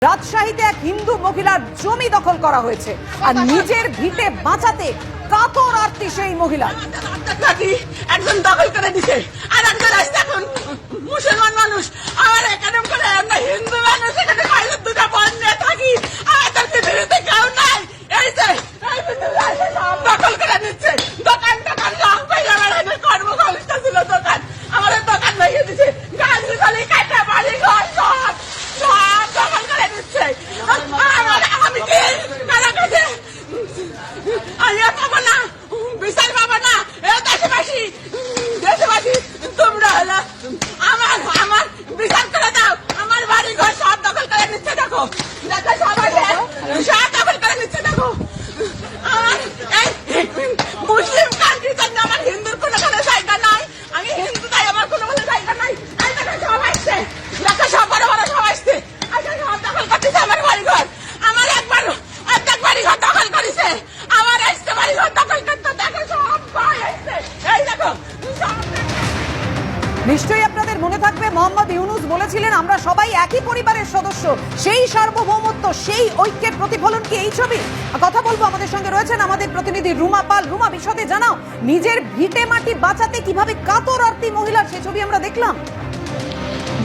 রাজশাহীতে এক হিন্দু মহিলার জমি দখল করা হয়েছে আর নিজের ভিটে বাঁচাতে কাতর আরতি সেই মহিলা। একজন দখল করে দিছে আর একজন আসছে এখন মুসলমান মানুষ আর এখানে করে আমরা হিন্দু মানুষ এখানে খাইলে দুটা বোন নিয়ে থাকি আমাদের পৃথিবীতে কেউ নাই। এই যে সব দখল করে দিচ্ছে দোকান দোকান রং পাইলে আমার কর্মসংস্থা ছিল দোকান আমাদের দোকান ভেঙে দিচ্ছে গাছ গাছালি কাটা বাড়ি ঘর সব সব দখল করে দিচ্ছে। আমি কি কারা কাছে আলিয়া পাবো না বিশাল পাবো না দেশবাসী দেশবাসী তোমরা হলো আমার আমার বিচার করে দাও। আমার বাড়ি ঘর সব দখল করে নিচ্ছে দেখো দেখো সবাই সব দখল করে নিচ্ছে দেখো। আমার মুসলিম কান্ট্রির জন্য আমার হিন্দুর কোনো জায়গা নাই। আমি হিন্দু তাই আমার কোনো জায়গা নাই। সব আসছে দেখো সব বড় বড় সব আসছে সব দখল করতেছে আমার বাড়ি ঘর। আমার একবার অর্ধেক বাড়ি ঘর দখল করেছে আমার আসছে বাড়ি ঘর দখল করতে দেখো সব ভাই আসছে এই দেখো। নিশ্চয়ই আপনাদের মনে থাকবে মোহাম্মদ ইউনুস বলেছিলেন আমরা সবাই একই পরিবারের সদস্য, সেই সার্বভৌমত্ব সেই ঐক্যের প্রতিফলন কি এই ছবি? কথা বলবো, আমাদের সঙ্গে রয়েছেন আমাদের প্রতিনিধি রুমা পাল। রুমা, বিশদে জানাও, নিজের ভিটে মাটি বাঁচাতে কিভাবে কাতর আরতি মহিলার সেই ছবি আমরা দেখলাম।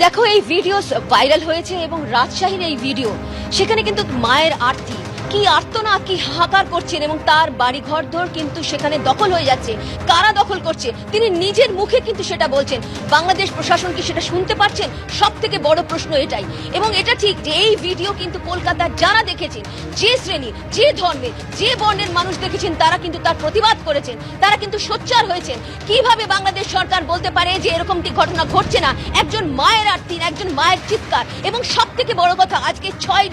দেখো, এই ভিডিও ভাইরাল হয়েছে এবং রাজশাহীর এই ভিডিও, সেখানে কিন্তু মায়ের আরতি কি আর্তনা কি হাহাকার করছেন এবং তার বাড়ি ঘর দর কিন্তু সেখানে দখল হয়ে যাচ্ছে। কারা দখল করছে তিনি নিজের মুখে কিন্তু সেটা বলছেন। বাংলাদেশ প্রশাসন কি সেটা শুনতে পারছেন? সব থেকে বড় প্রশ্ন এটাই। এবং এটা ঠিক যে এই ভিডিও কিন্তু কলকাতার যারা দেখেছেন, যে শ্রেণী যে ধর্মের যে বর্ণের মানুষ দেখেছেন তারা কিন্তু তার প্রতিবাদ করেছেন, তারা কিন্তু সোচ্চার হয়েছেন। কিভাবে বাংলাদেশ সরকার বলতে পারে যে এরকমটি ঘটনা ঘটছে না? একজন মায়ের আরতি, একজন মায়ের চিৎকার। এবং সব থেকে বড় কথা, আজকে 6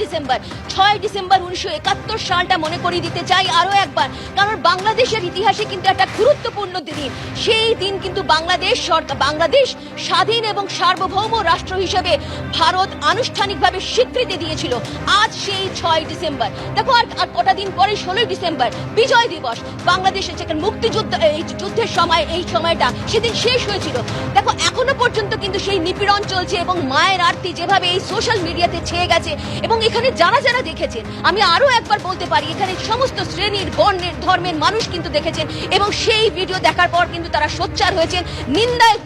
ডিসেম্বর 1971 সালটা মনে করিয়ে দিতে চাই আরো একবার, কারণ বাংলাদেশের ইতিহাসে কিন্তু একটা গুরুত্বপূর্ণ দিন। সেই দিন কিন্তু বাংলাদেশ সরকার, বাংলাদেশ স্বাধীন এবং সার্বভৌম রাষ্ট্র হিসেবে ভারত আনুষ্ঠানিকভাবে স্বীকৃতি দিয়েছিল। আজ সেই 6 ডিসেম্বর। দেখো, আর কটা দিন পরে 16 ডিসেম্বর বিজয় দিবস। বাংলাদেশের যেখানে মুক্তিযুদ্ধ, এই যুদ্ধের সময় এই সময়টা সেদিন শেষ হয়েছিল। দেখো, এখনো পর্যন্ত কিন্তু সেই নিপীড়ন চলছে এবং মায়ের আরতি যেভাবে এই সোশ্যাল মিডিয়াতে ছেয়ে গেছে। এবং এখানে যারা যারা দেখেছেন, আমি আরো একবার বলতে পারি, এখানে সমস্ত শ্রেণীর বর্ণের ধর্মের মানুষ কিন্তু দেখেছেন এবং সেই ভিডিও দেখার পর কিন্তু তারা সোচ্চার হয়েছেন,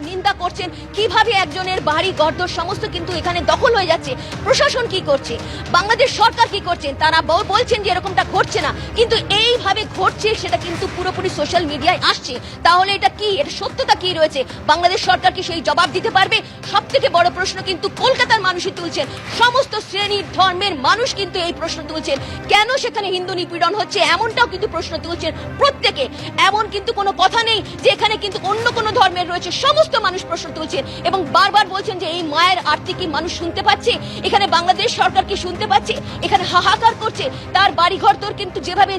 নিন্দা করছেন কিভাবে একজনের বাড়ি গর্দর সমস্ত কিন্তু এখানে দখল হয়ে যাচ্ছে। প্রশাসন কি করছে, বাংলাদেশ সরকার কি করছেন? তারা বলছেন যে এরকমটা ঘটছে না, কিন্তু এইভাবে ঘটছে সেটা কিন্তু পুরোপুরি সোশ্যাল মিডিয়ায় আসছে। তাহলে এটা কি, এটা সত্যতা কি রয়েছে? বাংলাদেশ সরকার কি সেই জবাব দিতে পারবে? সব থেকে বড় প্রশ্ন কিন্তু কলকাতার মানুষই তুলছেন, সমস্ত শ্রেণীর ধর্মের মানুষ কিন্তু এই প্রশ্ন তুলছেন। কেন সেখানে হিন্দু নিপীড়ন হচ্ছে এমনটাও কিন্তু প্রশ্ন তুলছেন প্রত্যেকে। এমন কিন্তু কোনো কথা নেই যে এখানে কিন্তু অন্য কোনো ধর্মের রয়েছে, সমস্ত মানুষ প্রশ্ন তুলছেন এবং বারবার বলছেন যে এই মায়ের আরতি কি মানুষ শুনতে পাচ্ছে? এখানে বাংলাদেশ সরকার কি শুনতে পাচ্ছে? এখানে হাহাকার করছে, তার বাড়িঘর তোর কিন্তু যেভাবে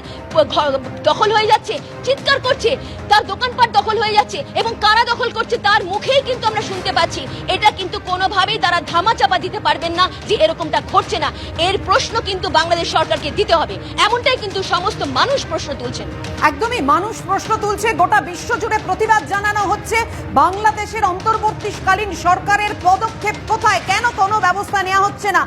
দখল হয়ে যাচ্ছে, চিৎকার করছে, তার দোকানপাট দখল হয়ে যাচ্ছে এবং কারা দখল করছে তার মুখেই কিন্তু আমরা শুনতে পাচ্ছি। এটা কিন্তু কোনোভাবেই তারা ধামাচাপা দিতে পারবেন না যে এরকমটা ঘটছে না। এর প্রশ্ন কিন্তু বাংলাদেশ সরকারকে দিতে হবে, এমনটাই কিন্তু সমস্ত মানুষ প্রশ্ন তুলছেন। একদমই মানুষ প্রশ্ন তুলছে, গোটা বিশ্ব জুড়ে প্রতিবাদ জানানো হচ্ছে। বাংলাদেশের অন্তর্বর্তীকালীন সরকারের পদক্ষেপ কোথায়? কেন কোনো ব্যবস্থা নেওয়া হচ্ছে না?